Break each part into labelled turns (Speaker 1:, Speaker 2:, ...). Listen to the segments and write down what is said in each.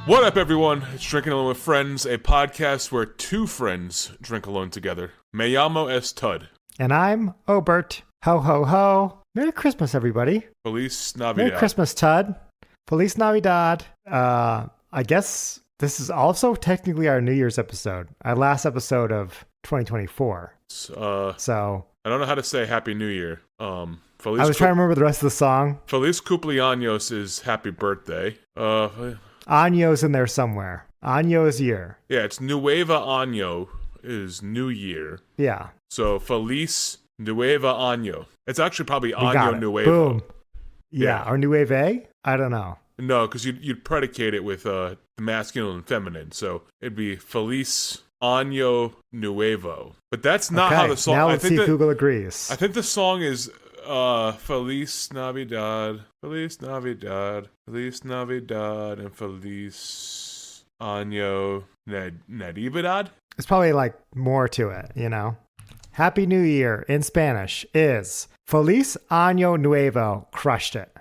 Speaker 1: What up, everyone? It's Drinking Alone with Friends, a podcast where two friends drink alone together. Me llamo es Tud.
Speaker 2: And I'm Obert. Ho, ho, ho. Merry Christmas, everybody.
Speaker 1: Feliz Navidad.
Speaker 2: Merry Christmas, Tud. Feliz Navidad. I guess this is also technically our New Year's episode. Our last episode of 2024. So
Speaker 1: I don't know how to say Happy New Year.
Speaker 2: I was trying to remember the rest of the song.
Speaker 1: Feliz Cumpleaños is Happy Birthday.
Speaker 2: Año's in there somewhere. Año is year.
Speaker 1: Yeah, it's Nueva Año is New Year.
Speaker 2: Yeah.
Speaker 1: So Feliz Nueva Año. It's actually probably Año Nuevo.
Speaker 2: Boom. Yeah. Or Nueve? I don't know.
Speaker 1: No, because you'd predicate it with the masculine and feminine. So it'd be Feliz Año Nuevo. But that's not how the song...
Speaker 2: Now let's see if Google agrees.
Speaker 1: I think the song is Feliz Navidad, Feliz Navidad, Feliz Navidad, and Feliz Año Natividad.
Speaker 2: It's probably like more to it, you know? Happy New Year in Spanish is Feliz Año Nuevo. Crushed it.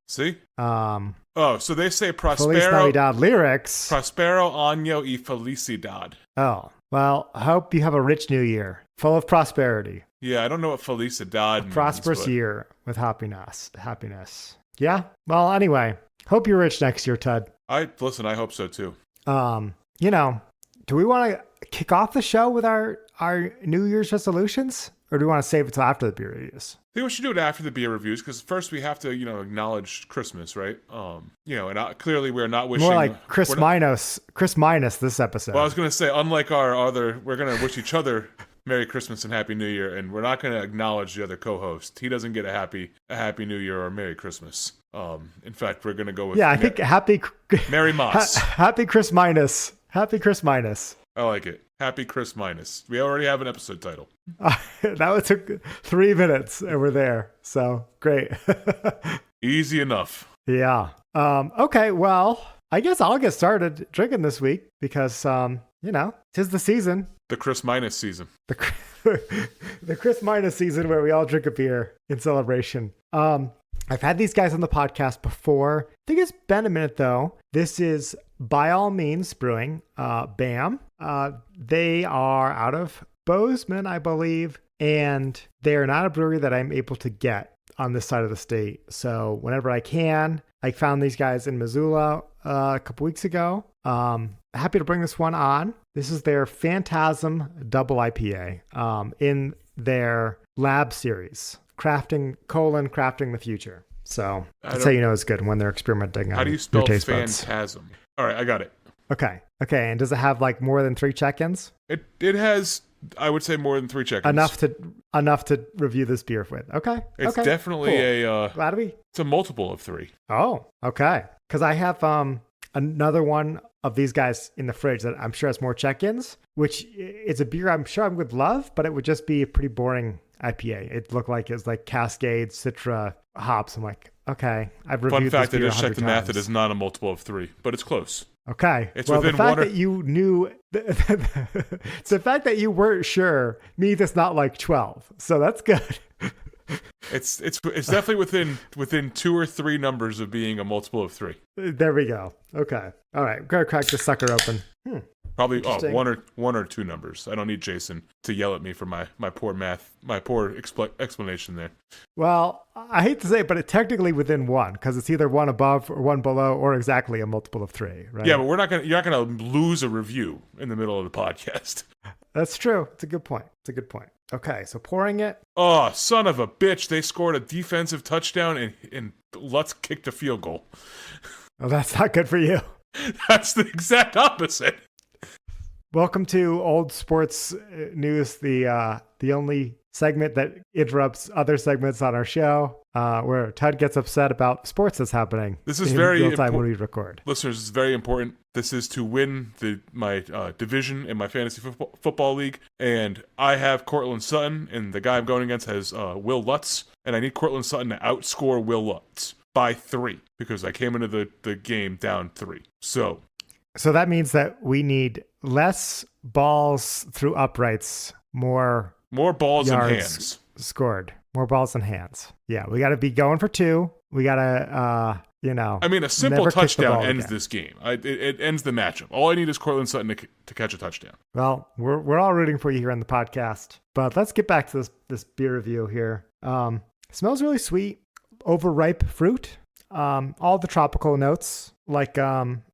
Speaker 1: See? So they say Prospero.
Speaker 2: Feliz Navidad lyrics.
Speaker 1: Prospero Año y Felicidad.
Speaker 2: Oh, well, I hope you have a rich new year, full of prosperity.
Speaker 1: Yeah, I don't know what Felicidad means.
Speaker 2: Prosperous year with happiness. Yeah? Well, anyway, hope you're rich next year, Tud.
Speaker 1: I hope so too.
Speaker 2: Do we want to kick off the show with our New Year's resolutions? Or do we want to save it till after the beer reviews?
Speaker 1: I think we should do it after the beer reviews, because first we have to, acknowledge Christmas, right? Clearly we're not wishing...
Speaker 2: More like Chris minus this episode.
Speaker 1: Well, I was going to say, unlike our other, we're going to wish each other Merry Christmas and Happy New Year, and we're not going to acknowledge the other co-host. He doesn't get a Happy New Year or Merry Christmas. In fact, we're going to go with...
Speaker 2: Yeah, I think Happy...
Speaker 1: Merry Moss.
Speaker 2: Happy Chris minus. Happy Chris minus.
Speaker 1: I like it. Happy Chris minus. We already have an episode title.
Speaker 2: That took 3 minutes and we're there. So great.
Speaker 1: Easy enough.
Speaker 2: Yeah. Okay. Well, I guess I'll get started drinking this week because, 'tis the season.
Speaker 1: The Chris minus season.
Speaker 2: The Chris minus season where we all drink a beer in celebration. I've had these guys on the podcast before. I think it's been a minute though. This is By All Means Brewing, BAM. They are out of Bozeman, I believe, and they are not a brewery that I'm able to get on this side of the state. So whenever I can, I found these guys in Missoula a couple weeks ago. Happy to bring this one on. This is their Phantasm Double IPA in their lab series, crafting the future. So that's how you know it's good when they're experimenting.
Speaker 1: How do you spell Phantasm? All right, I got it.
Speaker 2: Okay. And does it have like more than 3 check-ins?
Speaker 1: It has, I would say, more than 3 check-ins.
Speaker 2: Enough to review this beer with. Okay.
Speaker 1: It's definitely
Speaker 2: cool.
Speaker 1: It's a multiple of 3.
Speaker 2: Oh, okay. Because I have another one of these guys in the fridge that I'm sure has more check-ins, which is a beer I'm sure I would love, but it would just be a pretty boring IPA. It looked like it was like Cascade, Citra, hops. I'm like, okay, I've reviewed
Speaker 1: Fun fact,
Speaker 2: this beer
Speaker 1: I just checked the math. It
Speaker 2: times.
Speaker 1: is not a multiple of 3, but it's close.
Speaker 2: Okay.
Speaker 1: It's
Speaker 2: well,
Speaker 1: within
Speaker 2: the fact that you knew, the fact that you weren't sure means it's not like 12. So that's good.
Speaker 1: It's definitely within 2 or 3 numbers of being a multiple of 3.
Speaker 2: There we go. Okay. All right. Gotta crack this sucker open.
Speaker 1: Probably one or 2 numbers. I don't need Jason to yell at me for my poor explanation there.
Speaker 2: Well, I hate to say it, but it's technically within 1 because it's either 1 above or 1 below or exactly a multiple of 3, right?
Speaker 1: Yeah, but you're not gonna lose a review in the middle of the podcast.
Speaker 2: That's true. It's a good point. Okay, so pouring it.
Speaker 1: Oh, son of a bitch. They scored a defensive touchdown and Lutz kicked a field goal.
Speaker 2: Oh, that's not good for you.
Speaker 1: That's the exact opposite.
Speaker 2: Welcome to Old Sports News, the only segment that interrupts other segments on our show, where Tud gets upset about sports that's happening. This is very real time when we record.
Speaker 1: Listeners, it's very important. This is to win my division in my fantasy football league, and I have Cortland Sutton, and the guy I'm going against has Will Lutz, and I need Cortland Sutton to outscore Will Lutz by 3 because I came into the game down 3. So
Speaker 2: that means that we need less balls through uprights, more
Speaker 1: balls in hands
Speaker 2: scored, More balls than hands. Yeah, we got to be going for 2. We got to,
Speaker 1: I mean, a simple
Speaker 2: never kick the
Speaker 1: touchdown
Speaker 2: ball
Speaker 1: ends
Speaker 2: again.
Speaker 1: this game. It ends the matchup. All I need is Cortland Sutton to catch a touchdown.
Speaker 2: Well, we're all rooting for you here on the podcast, but let's get back to this beer review here. Smells really sweet, overripe fruit. All the tropical notes, like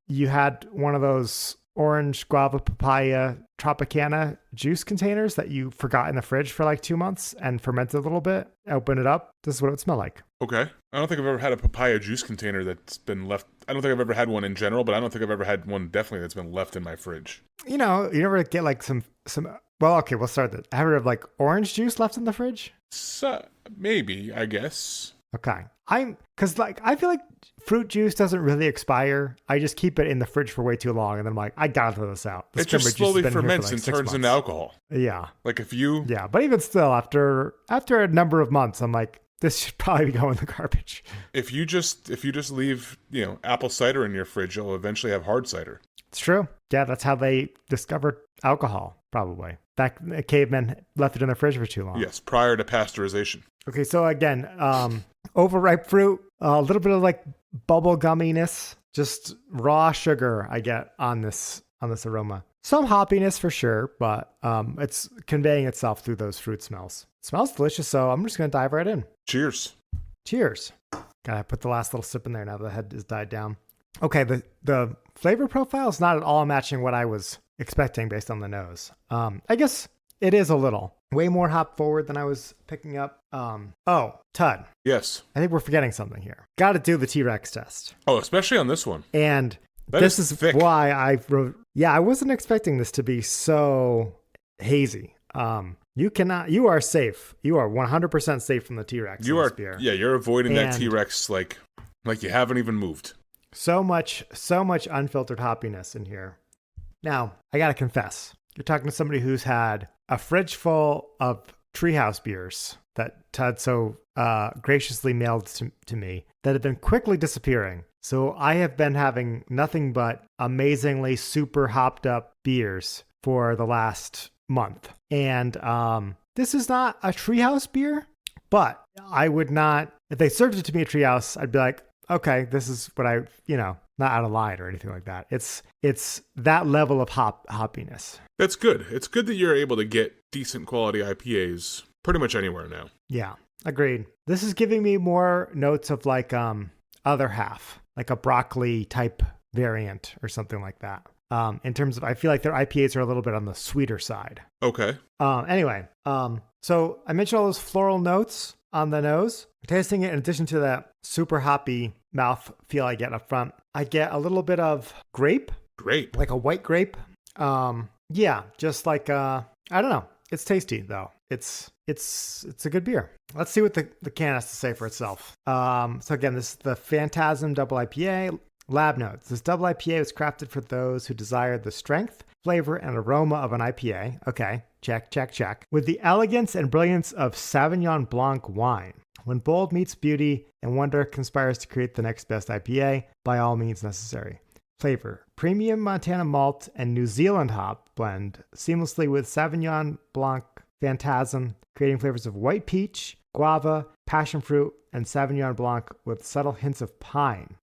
Speaker 2: you had one of those orange guava papaya Tropicana juice containers that you forgot in the fridge for like 2 months and fermented a little bit. Open it up. This is what it would smell like.
Speaker 1: Okay. I don't think I've ever had a papaya juice container that's been left. I don't think I've ever had one in general, but I don't think I've ever had one definitely that's been left in my fridge.
Speaker 2: You never get like some. Well, okay, we'll start this. Have you have like orange juice left in the fridge?
Speaker 1: So, maybe, I guess.
Speaker 2: Okay. Because like I feel like fruit juice doesn't really expire. I just keep it in the fridge for way too long, and then I'm like, I gotta throw this out.
Speaker 1: It just slowly ferments and turns into alcohol.
Speaker 2: Yeah.
Speaker 1: Like if you...
Speaker 2: Yeah, but even still, after a number of months, I'm like, this should probably go in the garbage.
Speaker 1: If you just leave, apple cider in your fridge, you'll eventually have hard cider.
Speaker 2: It's true. Yeah, that's how they discovered alcohol, probably. Back cavemen left it in the fridge for too long.
Speaker 1: Yes, prior to pasteurization.
Speaker 2: Okay, so again, overripe fruit, a little bit of like bubble gumminess, just raw sugar I get on this aroma. Some hoppiness for sure, but it's conveying itself through those fruit smells. It smells delicious, so I'm just going to dive right in.
Speaker 1: Cheers.
Speaker 2: Cheers. Gotta put the last little sip in there now the head has died down. Okay, the flavor profile is not at all matching what I was expecting based on the nose. I guess it is a little. Way more hop forward than I was picking up. Tud.
Speaker 1: Yes.
Speaker 2: I think we're forgetting something here. Got to do the T-Rex test.
Speaker 1: Oh, especially on this one.
Speaker 2: And
Speaker 1: this
Speaker 2: is
Speaker 1: thick.
Speaker 2: why I wrote... Yeah, I wasn't expecting this to be so hazy. You are safe. You are 100% safe from the T-Rex.
Speaker 1: You are,
Speaker 2: beer.
Speaker 1: yeah, you're avoiding that
Speaker 2: And
Speaker 1: T-Rex like you haven't even moved.
Speaker 2: So much unfiltered hoppiness in here. Now, I got to confess, you're talking to somebody who's had a fridge full of Treehouse beers that Tud so graciously mailed to me that have been quickly disappearing. So I have been having nothing but amazingly super hopped up beers for the last month. And this is not a Treehouse beer, but I would not, if they served it to me at Treehouse, I'd be like, okay, this is what I, not out of line or anything like that. It's that level of hoppiness.
Speaker 1: That's good. It's good that you're able to get decent quality IPAs pretty much anywhere now.
Speaker 2: Yeah, agreed. This is giving me more notes of like other half, like a broccoli type variant or something like that. In terms of, I feel like their IPAs are a little bit on the sweeter side.
Speaker 1: Okay.
Speaker 2: Anyway, so I mentioned all those floral notes on the nose. Tasting it, in addition to that super hoppy mouth feel I get up front, I get a little bit of grape.
Speaker 1: Grape.
Speaker 2: Like a white grape. Yeah, just like, I don't know. It's tasty though. It's a good beer. Let's see what the can has to say for itself. So again, this is the Phantasm Double IPA. Lab notes. This double IPA was crafted for those who desire the strength, flavor, and aroma of an IPA. Okay, check. With the elegance and brilliance of Sauvignon Blanc wine. When bold meets beauty and wonder conspires to create the next best IPA, by all means necessary. Flavor. Premium Montana malt and New Zealand hop blend seamlessly with Sauvignon Blanc Phantasm, creating flavors of white peach, guava, passion fruit, and Sauvignon Blanc with subtle hints of pine.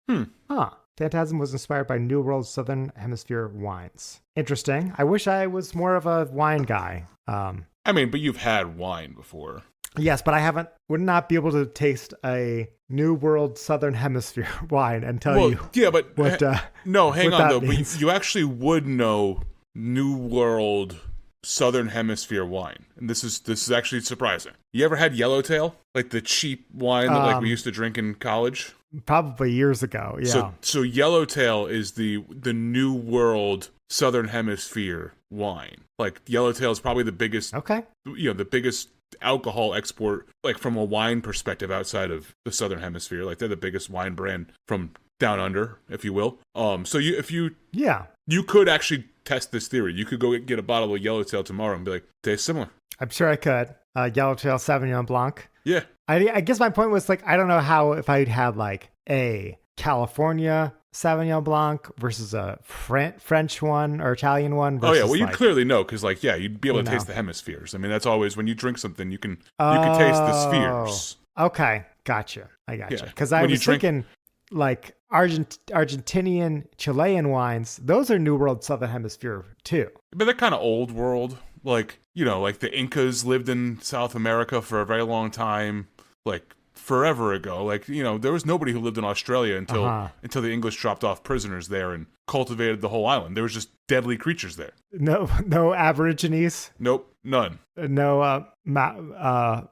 Speaker 2: Phantasm was inspired by New World Southern Hemisphere wines. Interesting. I wish I was more of a wine guy.
Speaker 1: But you've had wine before.
Speaker 2: Yes, but would not be able to taste a New World Southern Hemisphere wine and tell you.
Speaker 1: Yeah, but
Speaker 2: what,
Speaker 1: no, hang
Speaker 2: what
Speaker 1: on though.
Speaker 2: means.
Speaker 1: But you actually would know New World Southern Hemisphere wine, and this is actually surprising. You ever had Yellowtail, like the cheap wine that we used to drink in college?
Speaker 2: Probably years ago. Yeah.
Speaker 1: So Yellowtail is the New World Southern Hemisphere wine. Like Yellowtail is probably the biggest. Okay. The biggest alcohol export, like from a wine perspective, outside of the Southern Hemisphere. Like they're the biggest wine brand from down under, if you will. So you could actually test this theory. You could go get a bottle of Yellowtail tomorrow and be like, tastes similar.
Speaker 2: I'm sure I could. Yellowtail Sauvignon Blanc.
Speaker 1: Yeah.
Speaker 2: I guess my point was like, I don't know how if I'd had like a California Sauvignon Blanc versus a French one or Italian one?
Speaker 1: Oh
Speaker 2: Versus
Speaker 1: yeah, well you clearly know because you'd be able to taste the hemispheres. I mean that's always when you drink something you can taste the spheres.
Speaker 2: Okay, gotcha. I gotcha. Because I
Speaker 1: When you
Speaker 2: was thinking like Argentinian, Chilean wines. Those are New World Southern Hemisphere too.
Speaker 1: But they're kind of old world. Like the Incas lived in South America for a very long time. Like forever ago. Like, there was nobody who lived in Australia until the English dropped off prisoners there and cultivated the whole island. There was just deadly creatures there.
Speaker 2: No Aborigines?
Speaker 1: Nope, none.
Speaker 2: No,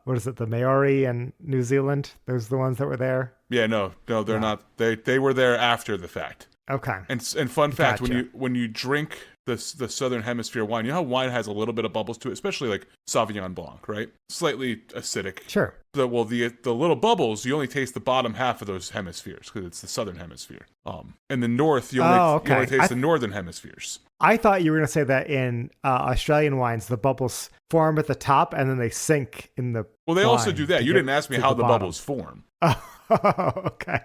Speaker 2: what is it, the Maori in New Zealand? Those are the ones that were there?
Speaker 1: Yeah, no, they're not. They were there after the fact.
Speaker 2: Okay.
Speaker 1: And fun fact,
Speaker 2: Gotcha.
Speaker 1: when you drink the Southern Hemisphere wine, you know how wine has a little bit of bubbles to it, especially like Sauvignon Blanc, right? Slightly acidic.
Speaker 2: Sure.
Speaker 1: The little bubbles, you only taste the bottom half of those hemispheres because it's the Southern Hemisphere. In the North, you only taste the Northern Hemispheres.
Speaker 2: I thought you were going to say that in Australian wines, the bubbles form at the top and then they sink in the
Speaker 1: Well, they also do that. You didn't ask me how the bubbles form.
Speaker 2: Oh, okay.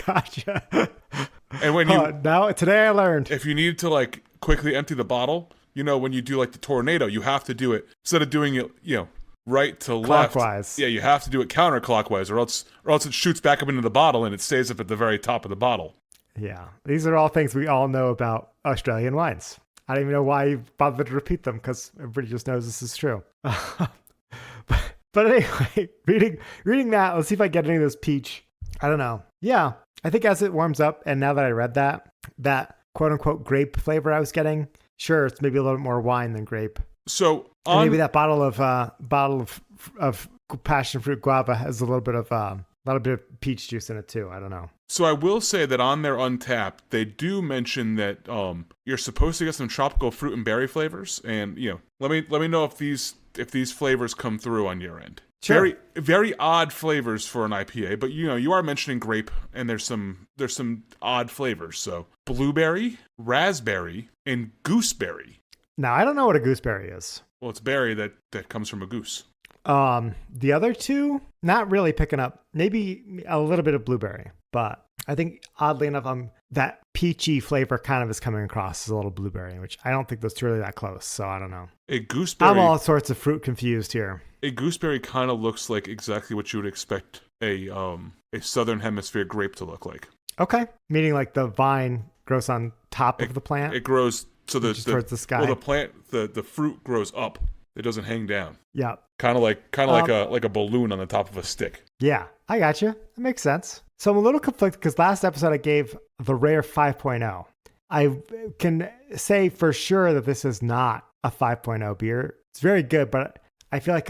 Speaker 2: Gotcha.
Speaker 1: And when
Speaker 2: today I learned.
Speaker 1: If you need to quickly empty the bottle, when you do the tornado, you have to do it instead of doing it, right to left.
Speaker 2: Clockwise.
Speaker 1: Yeah, you have to do it counterclockwise, or else it shoots back up into the bottle and it stays up at the very top of the bottle.
Speaker 2: Yeah, these are all things we all know about Australian wines. I don't even know why you bothered to repeat them because everybody just knows this is true. But anyway, reading that, let's see if I get any of this peach. I don't know. Yeah, I think as it warms up, and now that I read that quote unquote grape flavor I was getting, sure, it's maybe a little bit more wine than grape.
Speaker 1: So
Speaker 2: maybe that bottle of passion fruit guava has a little bit of peach juice in it too. I don't know.
Speaker 1: So I will say that on their Untappd, they do mention that you're supposed to get some tropical fruit and berry flavors, and let me know if these flavors come through on your end.
Speaker 2: Sure.
Speaker 1: Very very odd flavors for an IPA, but you are mentioning grape, and there's some odd flavors. So blueberry, raspberry, and gooseberry.
Speaker 2: Now I don't know what a gooseberry is.
Speaker 1: Well, it's berry that comes from a goose.
Speaker 2: The other two, not really picking up. Maybe a little bit of blueberry, but I think oddly enough, that peachy flavor kind of is coming across as a little blueberry, which I don't think those two are really that close. So I don't know.
Speaker 1: A gooseberry.
Speaker 2: I'm all sorts of fruit confused here.
Speaker 1: A gooseberry kind of looks like exactly what you would expect a Southern Hemisphere grape to look like.
Speaker 2: Okay, meaning like the vine grows on top of the plant.
Speaker 1: It grows
Speaker 2: towards the sky.
Speaker 1: Well, the plant, the fruit grows up. It doesn't hang down.
Speaker 2: Yeah.
Speaker 1: Kind of like a balloon on the top of a stick.
Speaker 2: Yeah, I got you. That makes sense. So I'm a little conflicted because last episode I gave the rare 5.0. I can say for sure that this is not a 5.0 beer. It's very good, but I feel like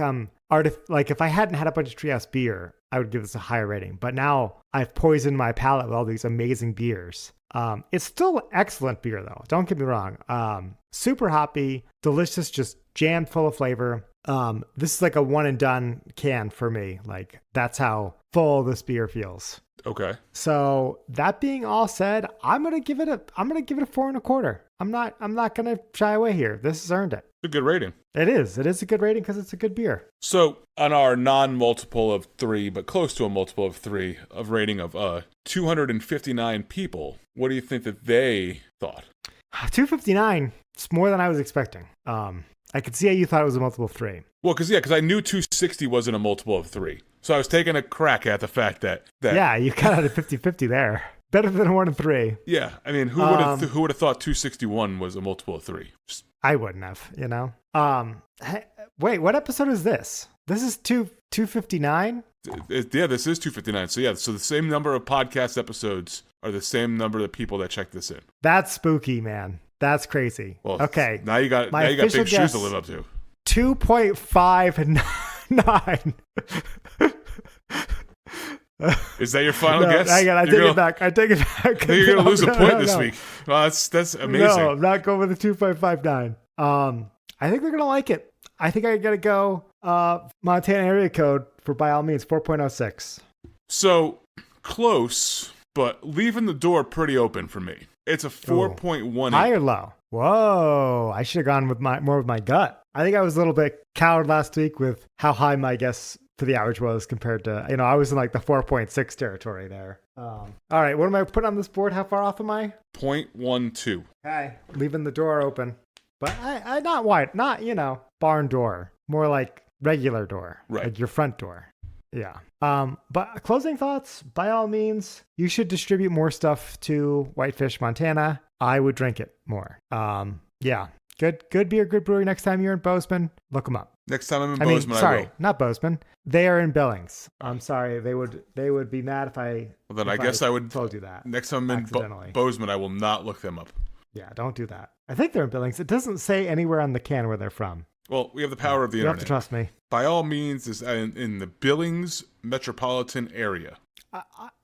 Speaker 2: if I hadn't had a bunch of Treehouse beer, I would give this a higher rating. But now I've poisoned my palate with all these amazing beers. It's still excellent beer though. Don't get me wrong. Super hoppy, delicious, just jammed full of flavor. This is like a one and done can for me. Like that's how full this beer feels.
Speaker 1: Okay.
Speaker 2: So that being all said, I'm gonna give it a 4.25. I'm not gonna shy away here. This has earned it.
Speaker 1: It's a good rating.
Speaker 2: It is a good rating because it's a good beer.
Speaker 1: So on our non-multiple of 3, but close to a multiple of 3 of rating of 259 people, what do you think that they thought?
Speaker 2: 259. It's more than I was expecting. I could see how you thought it was a multiple of 3.
Speaker 1: Well, because I knew 260 wasn't a multiple of 3. So I was taking a crack at the fact that
Speaker 2: yeah, you got out of 50-50 there. Better than 1 and 3.
Speaker 1: Yeah, I mean, who would have thought 261 was a multiple of 3?
Speaker 2: I wouldn't have, Wait, what episode is this? This is 259?
Speaker 1: Yeah, this is 259. So the same number of podcast episodes are the same number of people that checked this in.
Speaker 2: That's spooky, man. That's crazy.
Speaker 1: Well,
Speaker 2: okay.
Speaker 1: Now you got big shoes to live up to.
Speaker 2: 2.59.
Speaker 1: Is that your final guess?
Speaker 2: Hang on, I take it back. I think
Speaker 1: you're going to lose a point this week. Well, that's amazing.
Speaker 2: No, I'm not going with the 2.59. I think they're going to like it. I think I got to go Montana area code for by all means 4.06.
Speaker 1: So close, but leaving the door pretty open for me. It's a 4.18.
Speaker 2: High or low? Whoa, I should have gone with more with my gut. I think I was a little bit cowed last week with how high my guess to the average was compared to, I was in like the 4.6 territory there. All right, what am I putting on this board? How far off am I?
Speaker 1: 0.12.
Speaker 2: Okay, leaving the door open. But I not wide, not, barn door. More like regular door.
Speaker 1: Right.
Speaker 2: Like your front door. Yeah. But closing thoughts, by all means, you should distribute more stuff to Whitefish, Montana. I would drink it more. Yeah. Good beer, good brewery. Next time you're in Bozeman, look them up.
Speaker 1: Next time I'm in Bozeman, I will.
Speaker 2: Not Bozeman. They are in Billings. I'm sorry. They would be mad if I.
Speaker 1: Well, then I guess I would
Speaker 2: told you that.
Speaker 1: Next time I'm in Bozeman, I will not look them up.
Speaker 2: Yeah, don't do that. I think they're in Billings. It doesn't say anywhere on the can where they're from.
Speaker 1: Well, we have the power of the internet.
Speaker 2: You have to trust me.
Speaker 1: By all means, is in the Billings metropolitan area.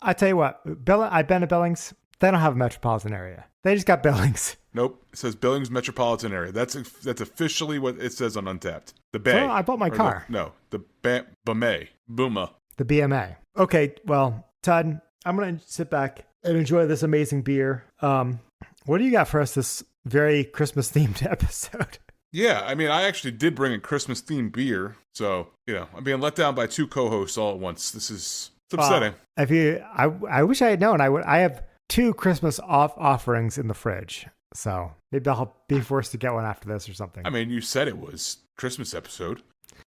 Speaker 2: I tell you what, I've been to Billings. They don't have a metropolitan area. They just got Billings.
Speaker 1: Nope. It says Billings metropolitan area. That's officially what it says on Untapped. The Bay.
Speaker 2: Well, I bought my car.
Speaker 1: The BMA. Booma.
Speaker 2: The BMA. Okay, well, Tud, I'm going to sit back and enjoy this amazing beer. What do you got for us this very Christmas-themed episode?
Speaker 1: Yeah, I mean, I actually did bring a Christmas-themed beer. So, I'm being let down by two co-hosts all at once. It's upsetting.
Speaker 2: I wish I had known. I have 2 Christmas offerings in the fridge. So maybe I'll be forced to get one after this or something.
Speaker 1: I mean, you said it was Christmas episode.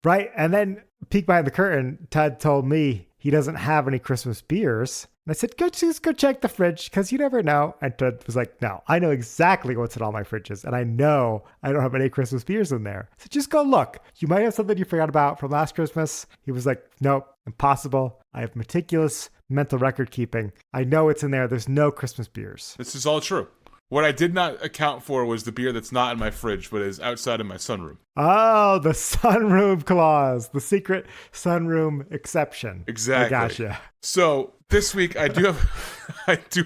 Speaker 2: Right. And then peek behind the curtain, Tud told me he doesn't have any Christmas beers. And I said, just go check the fridge because you never know. And Tud was like, no, I know exactly what's in all my fridges. And I know I don't have any Christmas beers in there. So just go look. You might have something you forgot about from last Christmas. He was like, nope, impossible. I have meticulous mental record keeping. I know it's in there. There's no Christmas beers.
Speaker 1: This is all true. What I did not account for was the beer that's not in my fridge, but is outside in my sunroom.
Speaker 2: Oh, the sunroom clause, the secret sunroom exception.
Speaker 1: Exactly.
Speaker 2: I gotcha.
Speaker 1: So this week I do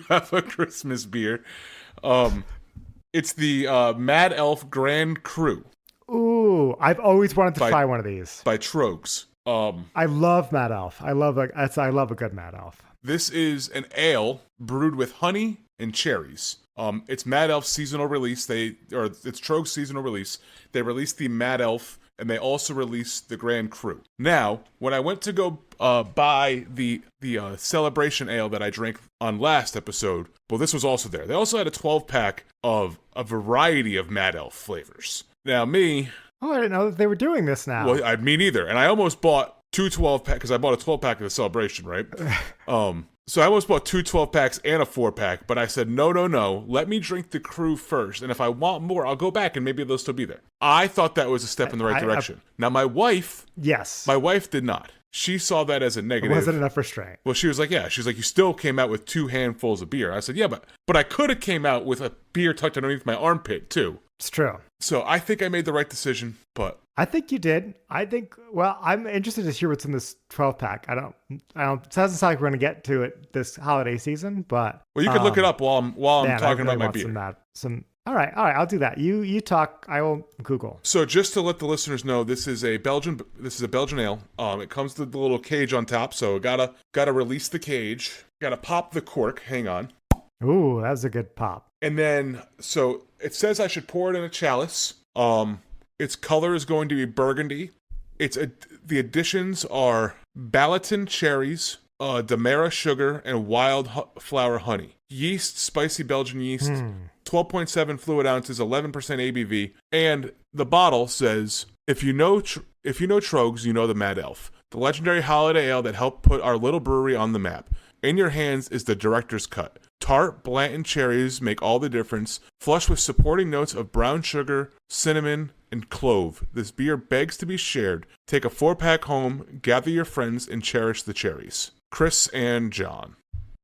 Speaker 1: have a Christmas beer. It's the Mad Elf Grand Cru.
Speaker 2: Ooh, I've always wanted to try one of these.
Speaker 1: By Trogs.
Speaker 2: I love Mad Elf. I love a good Mad Elf.
Speaker 1: This is an ale brewed with honey and cherries. It's Mad Elf's seasonal release. It's Trogg's seasonal release. They released the Mad Elf, and they also released the Grand Cru. Now, when I went to go buy the celebration ale that I drank on last episode, well, this was also there. They also had a 12-pack of a variety of Mad Elf flavors. Now, me...
Speaker 2: Oh, I didn't know that they were doing this now.
Speaker 1: Well, me neither. And I almost bought 2 12-pack, because I bought a 12-pack of the celebration, right? So I almost bought 2 12-packs and a 4-pack, but I said, no, let me drink the Cru first, and if I want more, I'll go back and maybe they'll still be there. I thought that was a step in the right direction. Now, my wife did not. She saw that as a negative.
Speaker 2: It wasn't enough restraint.
Speaker 1: Well, she was like, you still came out with 2 handfuls of beer. I said, yeah, but I could have came out with a beer tucked underneath my armpit, too.
Speaker 2: It's true.
Speaker 1: So I think I made the right decision, but...
Speaker 2: I think you did. I'm interested to hear what's in this 12-pack. It doesn't sound like we're going to get to it this holiday season, but...
Speaker 1: Well, you can look it up while I'm talking about my beer.
Speaker 2: All right, I'll do that. You talk, I will Google.
Speaker 1: So just to let the listeners know, this is a Belgian ale. It comes with the little cage on top, so gotta release the cage. Gotta pop the cork. Hang on.
Speaker 2: Ooh, that's a good pop.
Speaker 1: And then, so it says I should pour it in a chalice. Its color is going to be burgundy. The additions are Balaton cherries, Demerara sugar, and wildflower honey. Yeast, spicy Belgian yeast, 12.7 fluid ounces, 11% ABV. And the bottle says, if you know Trogs, you know the Mad Elf. The legendary holiday ale that helped put our little brewery on the map. In your hands is the director's cut. Tart, Blanton cherries make all the difference. Flush with supporting notes of brown sugar, cinnamon, and clove. This beer begs to be shared. Take a 4-pack home, gather your friends, and cherish the cherries. Chris and John.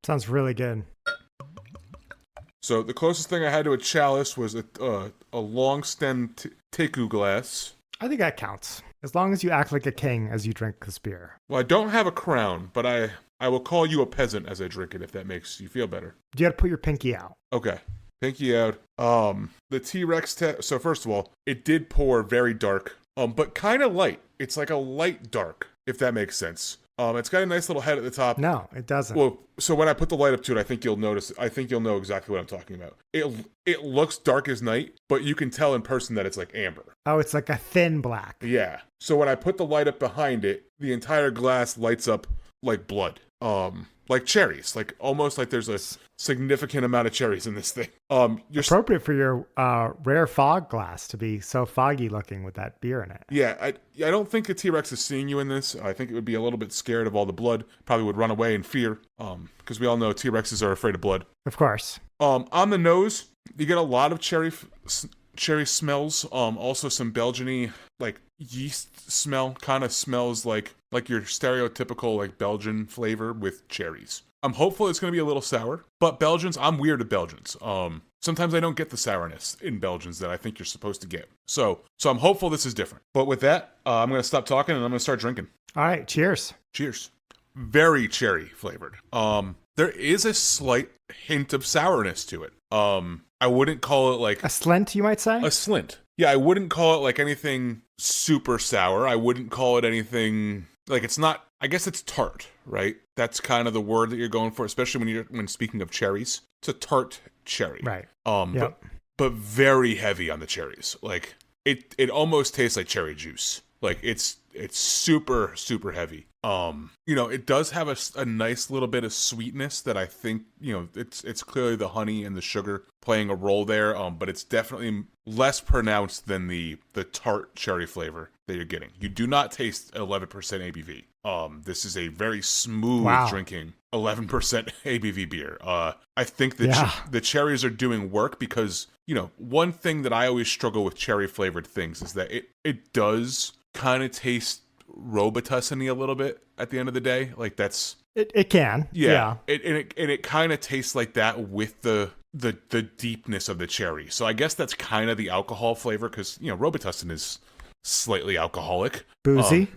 Speaker 2: Sounds really good.
Speaker 1: So the closest thing I had to a chalice was a long stem teku glass.
Speaker 2: I think that counts. As long as you act like a king as you drink this beer.
Speaker 1: Well, I don't have a crown, but I will call you a peasant as I drink it, if that makes you feel better.
Speaker 2: You gotta put your pinky out.
Speaker 1: Okay. Pinky out. The T-Rex so first of all, it did pour very dark, but kind of light. It's like a light dark, if that makes sense. It's got a nice little head at the top.
Speaker 2: No, it doesn't.
Speaker 1: Well, so when I put the light up to it, I think you'll notice. I think you'll know exactly what I'm talking about. It looks dark as night, but you can tell in person that it's like amber.
Speaker 2: Oh, it's like a thin black.
Speaker 1: Yeah. So when I put the light up behind it, the entire glass lights up like blood. Like cherries, like almost like there's a significant amount of cherries in this thing.
Speaker 2: Appropriate for your rare fog glass to be so foggy looking with that beer in it.
Speaker 1: Yeah, I don't think the T-Rex is seeing you in this. I think it would be a little bit scared of all the blood. Probably would run away in fear. Because we all know T-Rexes are afraid of blood.
Speaker 2: Of course.
Speaker 1: On the nose, you get a lot of cherry smells. Also some Belgian-y, like yeast smell. Kind of smells like your stereotypical like Belgian flavor with cherries. I'm hopeful it's going to be a little sour, but Belgians, I'm weird to Belgians. Sometimes I don't get the sourness in Belgians that I think you're supposed to get. So I'm hopeful this is different. But with that, I'm going to stop talking and I'm going to start drinking.
Speaker 2: All right, cheers.
Speaker 1: Cheers. Very cherry flavored. There is a slight hint of sourness to it. I wouldn't call it like
Speaker 2: a slint, you might say?
Speaker 1: A slint. Yeah, I wouldn't call it like anything super sour. I wouldn't call it anything like it's not. I guess it's tart, right? That's kind of the word that you're going for, especially when speaking of cherries. It's a tart cherry,
Speaker 2: right?
Speaker 1: Yep. But very heavy on the cherries. Like it almost tastes like cherry juice. Like it's super super heavy. It does have a nice little bit of sweetness that I think, it's clearly the honey and the sugar playing a role there. But it's definitely less pronounced than the tart cherry flavor that you're getting. You do not taste 11% ABV. This is a very smooth drinking 11% ABV beer. I think the cherries are doing work because, one thing that I always struggle with cherry flavored things is that it does kind of taste Robitussin-y a little bit at the end of the day. Like that's
Speaker 2: it can. Yeah.
Speaker 1: It kind of tastes like that with the deepness of the cherry. So I guess that's kind of the alcohol flavor because Robitussin is slightly alcoholic.
Speaker 2: Boozy.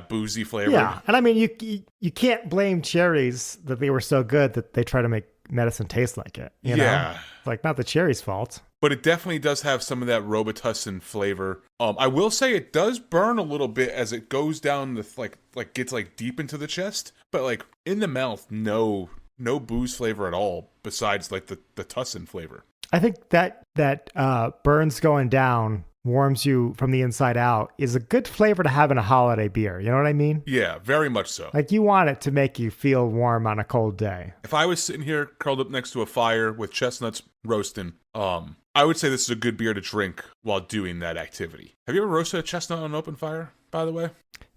Speaker 1: Boozy flavor.
Speaker 2: Yeah. And I mean you can't blame cherries that they were so good that they try to make medicine taste like it. You know? Like not the cherry's fault.
Speaker 1: But it definitely does have some of that Robitussin flavor. I will say it does burn a little bit as it goes down the like gets like deep into the chest. But like in the mouth, no booze flavor at all besides like the tussin flavor.
Speaker 2: I think that burns going down, warms you from the inside out is a good flavor to have in a holiday beer. You know what I mean?
Speaker 1: Yeah, very much so.
Speaker 2: Like you want it to make you feel warm on a cold day.
Speaker 1: If I was sitting here curled up next to a fire with chestnuts roasting, I would say this is a good beer to drink while doing that activity. Have you ever roasted a chestnut on an open fire, by the way?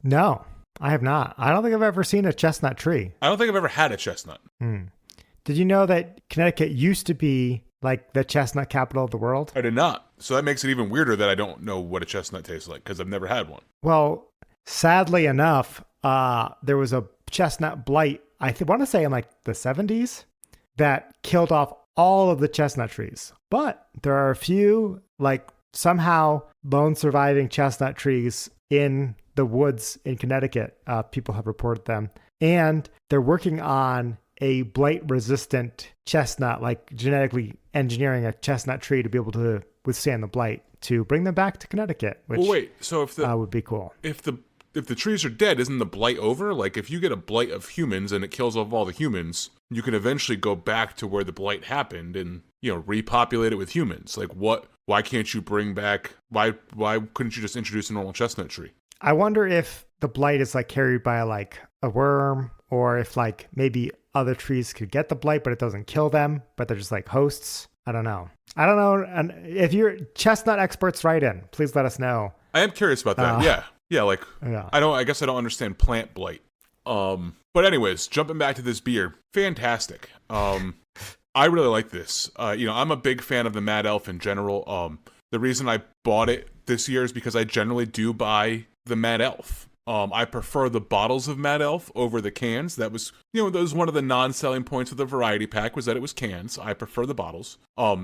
Speaker 2: No, I have not. I don't think I've ever seen a chestnut tree.
Speaker 1: I don't think I've ever had a chestnut.
Speaker 2: Did you know that Connecticut used to be like the chestnut capital of the world?
Speaker 1: I did not. So that makes it even weirder that I don't know what a chestnut tastes like because I've never had one.
Speaker 2: Well, sadly enough, there was a chestnut blight, I want to say in like the 70s, that killed off all of the chestnut trees. But there are a few, like somehow lone surviving chestnut trees in the woods in Connecticut. People have reported them. And they're working on a blight-resistant chestnut, like genetically engineering a chestnut tree to be able to withstand the blight to bring them back to Connecticut, which
Speaker 1: so if
Speaker 2: would be cool.
Speaker 1: If the trees are dead, isn't the blight over? Like if you get a blight of humans and it kills off all the humans, you can eventually go back to where the blight happened and repopulate it with humans. Like why can't you bring back? Why couldn't you just introduce a normal chestnut tree?
Speaker 2: I wonder if the blight is like carried by like a worm, or if like maybe other trees could get the blight, but it doesn't kill them, but they're just like hosts. I don't know. And if you're chestnut experts, write in. Please let us know. I
Speaker 1: am curious about that. I guess I don't understand plant blight. But anyways, jumping back to this beer, fantastic. I really like this. I'm a big fan of the Mad Elf in general. The reason I bought it this year is because I generally do buy the Mad Elf. I prefer the bottles of Mad Elf over the cans. That was one of the non-selling points of the variety pack was that it was cans. I prefer the bottles.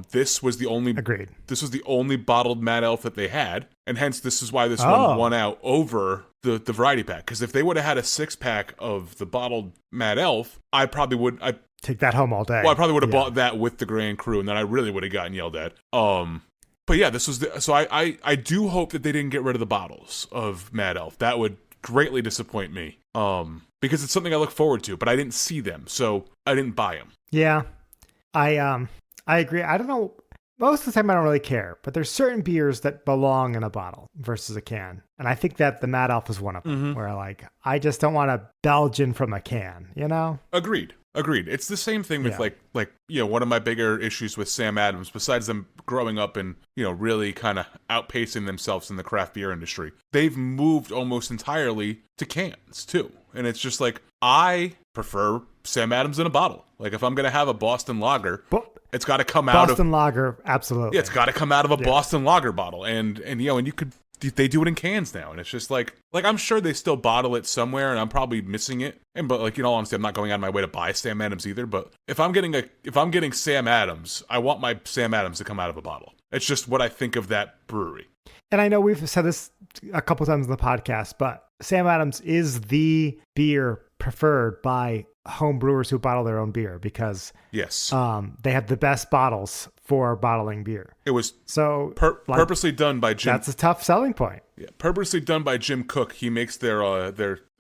Speaker 1: This was the only
Speaker 2: Agreed.
Speaker 1: This was the only bottled Mad Elf that they had, and hence this is why this one won out over the variety pack. Because if they would have had a 6-pack of the bottled Mad Elf, I probably would.
Speaker 2: Take that home all day.
Speaker 1: Well, I probably would have bought that with the Grand Cru, and then I really would have gotten yelled at. But yeah, this was so I do hope that they didn't get rid of the bottles of Mad Elf. That would greatly disappoint me. because it's something I look forward to, but I didn't see them, so I didn't buy them.
Speaker 2: Yeah, I agree. I don't know. Most of the time, I don't really care, but there's certain beers that belong in a bottle versus a can. And I think that the Mad Elf is one of them, where like, I just don't want a Belgian from a can, you know?
Speaker 1: Agreed. It's the same thing with like one of my bigger issues with Sam Adams, besides them growing up and, really kind of outpacing themselves in the craft beer industry. They've moved almost entirely to cans too. And it's just like, I prefer Sam Adams in a bottle. Like if I'm going to have a Boston lager, it's got to come out of
Speaker 2: Boston lager, absolutely.
Speaker 1: Yeah, it's got to come out of a Boston lager bottle, and you could. They do it in cans now, and it's just like I'm sure they still bottle it somewhere, and I'm probably missing it. But honestly, I'm not going out of my way to buy Sam Adams either. But if I'm getting Sam Adams, I want my Sam Adams to come out of a bottle. It's just what I think of that brewery.
Speaker 2: And I know we've said this a couple times in the podcast, but Sam Adams is the beer preferred by home brewers who bottle their own beer because they have the best bottles for bottling beer.
Speaker 1: It was purposely done by Jim.
Speaker 2: That's a tough selling point.
Speaker 1: Yeah, purposely done by Jim Cook. He makes or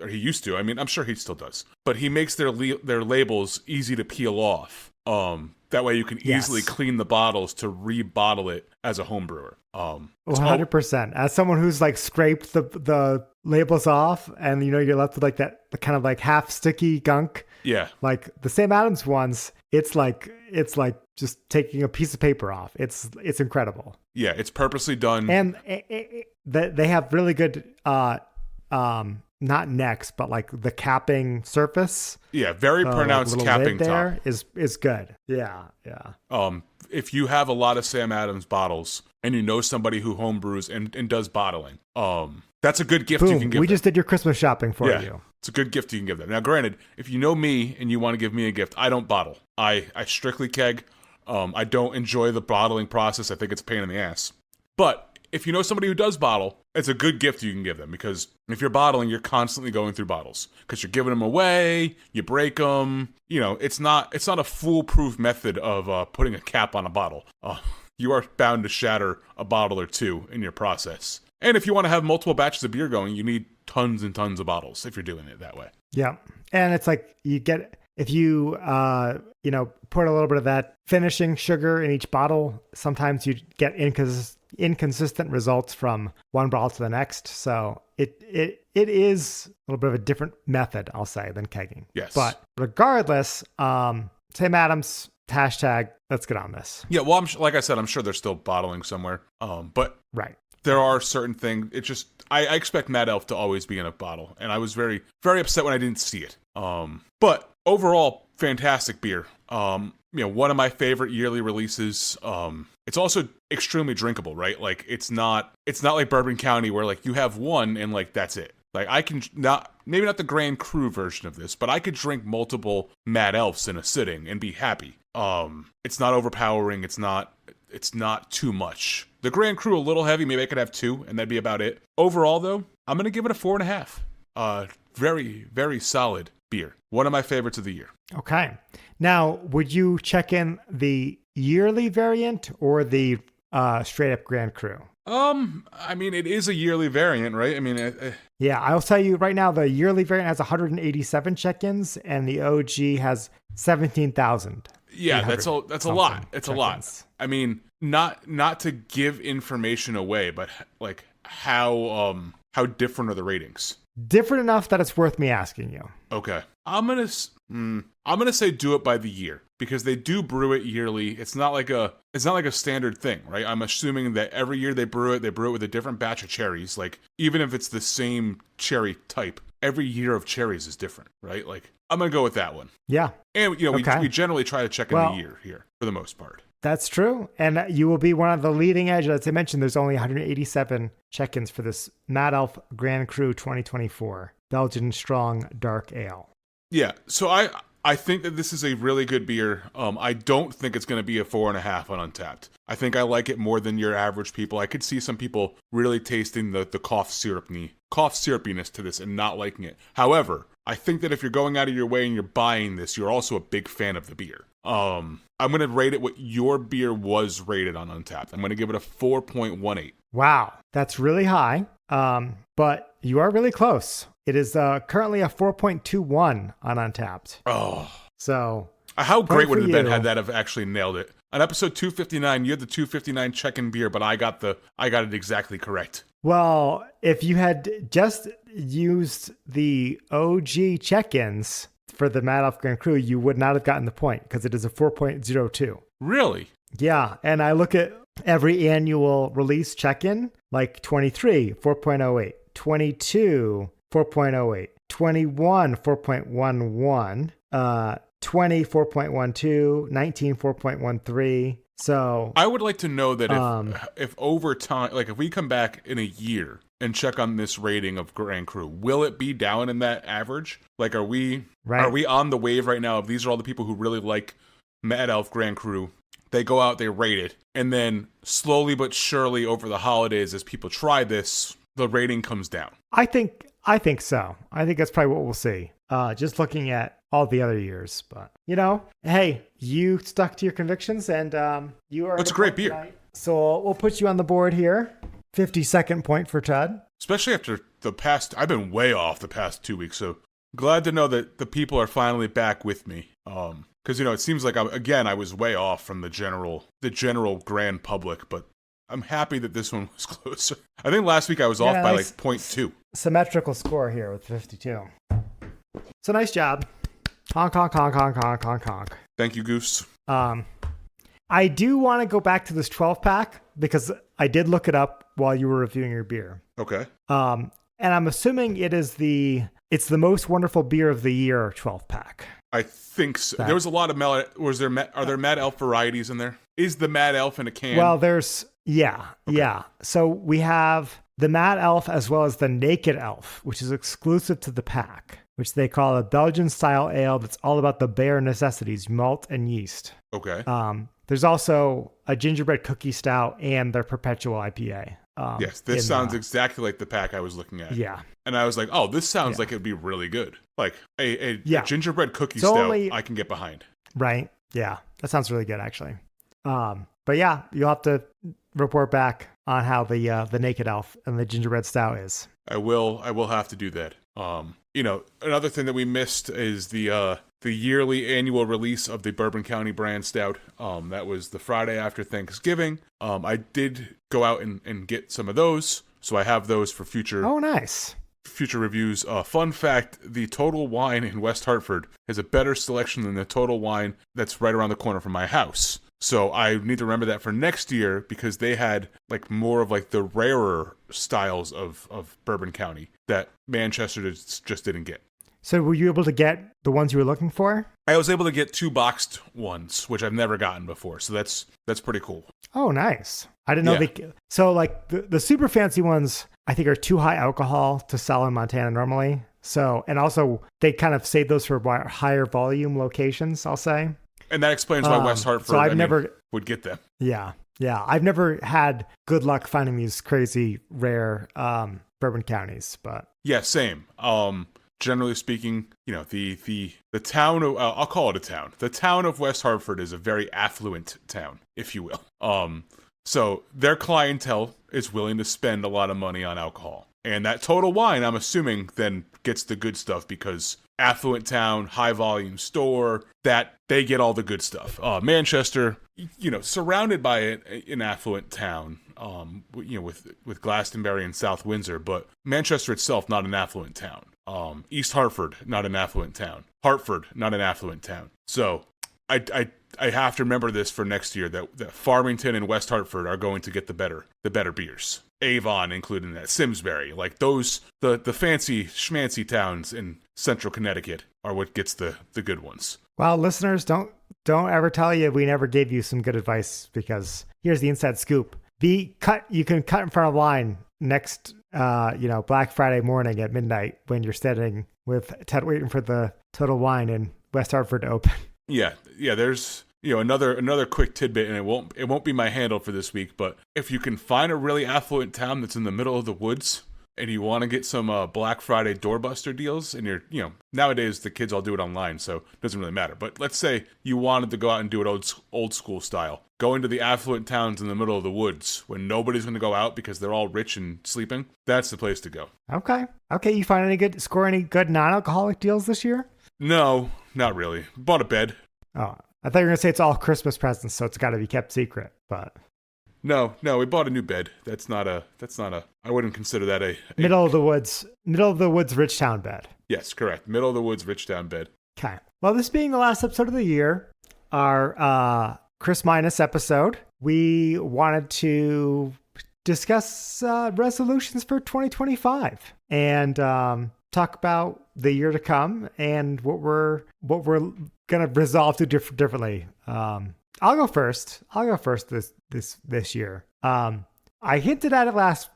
Speaker 1: he used to. I mean, I'm sure he still does. But he makes their labels easy to peel off. That way you can easily clean the bottles to rebottle it as a home brewer.
Speaker 2: 100%. As someone who's like scraped the labels off and you're left with like that kind of like half sticky gunk.
Speaker 1: Yeah.
Speaker 2: Like the Sam Adams ones, it's like just taking a piece of paper off. It's incredible.
Speaker 1: Yeah, it's purposely done.
Speaker 2: And they have really good not necks, but like the capping surface.
Speaker 1: Yeah, very pronounced capping
Speaker 2: there
Speaker 1: top.
Speaker 2: is good. Yeah.
Speaker 1: If you have a lot of Sam Adams bottles and you know somebody who homebrews and does bottling, that's a good gift you can give them.
Speaker 2: Just did your Christmas shopping for you.
Speaker 1: It's a good gift you can give them. Now, granted, if you know me and you want to give me a gift, I don't bottle. I strictly keg. I don't enjoy the bottling process. I think it's a pain in the ass. But if you know somebody who does bottle, it's a good gift you can give them, because if you're bottling, you're constantly going through bottles because you're giving them away, you break them. It's not a foolproof method of putting a cap on a bottle. You are bound to shatter a bottle or two in your process. And if you want to have multiple batches of beer going, you need tons and tons of bottles if you're doing it that way. Yeah.
Speaker 2: And it's like if you put a little bit of that finishing sugar in each bottle, sometimes you get inconsistent results from one bottle to the next. So it is a little bit of a different method, I'll say, than kegging.
Speaker 1: Yes.
Speaker 2: But regardless, Sam Adams, hashtag, let's get on this.
Speaker 1: Yeah, well, like I said, I'm sure they're still bottling somewhere. But
Speaker 2: right.
Speaker 1: There are certain things. It just I expect Mad Elf to always be in a bottle, and I was very, very upset when I didn't see it. But overall, fantastic beer. One of my favorite yearly releases. It's also extremely drinkable, right? Like it's not like Bourbon County where like you have one and like that's it. Like I can maybe not the Grand Cru version of this, but I could drink multiple Mad Elves in a sitting and be happy. It's not overpowering. It's not too much. The Grand Cru a little heavy. Maybe I could have two, and that'd be about it. Overall, though, I'm gonna give it a 4.5. Very, very solid beer. One of my favorites of the year.
Speaker 2: Okay. Now, would you check in the yearly variant or the straight up Grand Cru?
Speaker 1: I mean, it is a yearly variant, right? I mean,
Speaker 2: yeah, I'll tell you right now, the yearly variant has 187 check-ins, and the OG has 17,000.
Speaker 1: Yeah, that's a lot. It's a lot. I mean, not to give information away, but like how different are the ratings?
Speaker 2: Different enough that it's worth me asking you.
Speaker 1: Okay. I'm gonna say do it by the year, because they do brew it yearly. It's not like a standard thing, right? I'm assuming that every year they brew it with a different batch of cherries. Like even if it's the same cherry type, every year of cherries is different, right? Like I'm gonna go with that one.
Speaker 2: Yeah.
Speaker 1: And we generally try to check in the year here for the most part.
Speaker 2: That's true. And you will be one of the leading edge. As I mentioned, there's only 187 check-ins for this Mad Elf Grand Cru 2024 Belgian Strong Dark Ale.
Speaker 1: Yeah. So I think that this is a really good beer. I don't think it's going to be a 4.5 on Untapped. I think I like it more than your average people. I could see some people really tasting the cough syrupiness to this and not liking it. However, I think that if you're going out of your way and you're buying this, you're also a big fan of the beer. I'm going to rate it what your beer was rated on Untapped. I'm going to give it a 4.18.
Speaker 2: Wow, that's really high. But you are really close. It is currently a 4.21 on Untapped.
Speaker 1: Oh.
Speaker 2: So
Speaker 1: how great would it have been
Speaker 2: you.
Speaker 1: had that have actually nailed it? On episode 259, you had the 259 check-in beer, but I got it exactly correct.
Speaker 2: Well, if you had just used the OG check-ins for the Mad Elf Grand Cru, you would not have gotten the point because it is a 4.02.
Speaker 1: Really?
Speaker 2: Yeah, and I look at every annual release check-in, like 23, 4.08, 22, 4.08, 21, 4.11, 20, 4.12, 19, 4.13. So
Speaker 1: I would like to know that if over time, like if we come back in a year and check on this rating of Grand Cru, will it be down in that average? Like, are we on the wave right now of these are all the people who really like Mad Elf Grand Cru? They go out, they rate it, and then slowly but surely over the holidays, as people try this, the rating comes down.
Speaker 2: I think so. I think that's probably what we'll see. Just looking at all the other years, but hey, you stuck to your convictions, and you are.
Speaker 1: It's a great beer.
Speaker 2: Tonight. So we'll put you on the board here. 52nd point for Tud.
Speaker 1: Especially after I've been way off the past 2 weeks, so glad to know that the people are finally back with me. Because it seems like I was way off from the general grand public, but I'm happy that this one was closer. I think last week I was off by like 0.2.
Speaker 2: Symmetrical score here with 52. So nice job. Honk, honk, honk, honk, honk, honk, honk.
Speaker 1: Thank you, Goose.
Speaker 2: I do want to go back to this 12 pack because I did look it up while you were reviewing your beer.
Speaker 1: Okay.
Speaker 2: And I'm assuming it's the most wonderful beer of the year 12 pack.
Speaker 1: I think so. There was a lot of are there Mad Elf varieties in there? Is the Mad Elf in a can?
Speaker 2: Well, yeah. So we have the Mad Elf as well as the Naked Elf, which is exclusive to the pack, which they call a Belgian-style ale that's all about the bare necessities, malt and yeast.
Speaker 1: Okay.
Speaker 2: There's also a gingerbread cookie stout and their perpetual IPA.
Speaker 1: Yes, this sounds exactly like the pack I was looking at.
Speaker 2: Yeah.
Speaker 1: And I was like, oh, this sounds like it'd be really good. Like a gingerbread cookie stout I can get behind.
Speaker 2: Right. Yeah. That sounds really good, actually. But yeah, you'll have to report back on how the Naked Elf and the gingerbread stout is.
Speaker 1: I will have to do that. Another thing that we missed is the yearly annual release of the Bourbon County brand stout. That was the Friday after Thanksgiving. I did go out and get some of those, so I have those for future.
Speaker 2: Oh, nice.
Speaker 1: Future reviews. Fun fact, the Total Wine in West Hartford has a better selection than the Total Wine that's right around the corner from my house. So I need to remember that for next year because they had like more of like the rarer styles of Bourbon County that Manchester just didn't get.
Speaker 2: So were you able to get the ones you were looking for?
Speaker 1: I was able to get 2 boxed ones, which I've never gotten before. So that's pretty cool.
Speaker 2: Oh, nice. I didn't know so like the super fancy ones I think are too high alcohol to sell in Montana normally. So, and also they kind of save those for higher volume locations, I'll say. And
Speaker 1: that explains why West Hartford would get them.
Speaker 2: Yeah. I've never had good luck finding these crazy rare bourbon counties, but
Speaker 1: yeah, same. Generally speaking, the town of I'll call it a town. The town of West Hartford is a very affluent town, if you will. So their clientele is willing to spend a lot of money on alcohol, and that Total Wine, I'm assuming, then gets the good stuff because affluent town, high volume store, that they get all the good stuff. Manchester, surrounded by an affluent town, with Glastonbury and South Windsor, but Manchester itself not an affluent town. East Hartford, not an affluent town. Hartford, not an affluent town. So I have to remember this for next year that Farmington and West Hartford are going to get the better beers. Avon included in that, Simsbury, like those the fancy schmancy towns in central Connecticut are what gets the good ones.
Speaker 2: Well, listeners, don't ever tell you we never gave you some good advice because here's the inside scoop. You can cut in front of the line next Black Friday morning at midnight when you're standing with Ted waiting for the Total Wine in West Hartford to open. Yeah.
Speaker 1: There's another quick tidbit, and it won't be my handle for this week. But if you can find a really affluent town that's in the middle of the woods, and you want to get some Black Friday doorbuster deals, and nowadays the kids all do it online, so it doesn't really matter. But let's say you wanted to go out and do it old school style. Go into the affluent towns in the middle of the woods when nobody's going to go out because they're all rich and sleeping. That's the place to go.
Speaker 2: Okay. You score any good non-alcoholic deals this year?
Speaker 1: No, not really. Bought a bed.
Speaker 2: Oh, I thought you were going to say it's all Christmas presents, so it's got to be kept secret, but...
Speaker 1: No, we bought a new bed. That's not a, I wouldn't consider that a
Speaker 2: middle of the woods, rich town bed.
Speaker 1: Yes, correct. Middle of the woods, rich town bed.
Speaker 2: Okay. Well, this being the last episode of the year, our Chris Minus episode, we wanted to discuss resolutions for 2025 and talk about the year to come and what we're gonna resolve to differently. I'll go first this year. I hinted at it last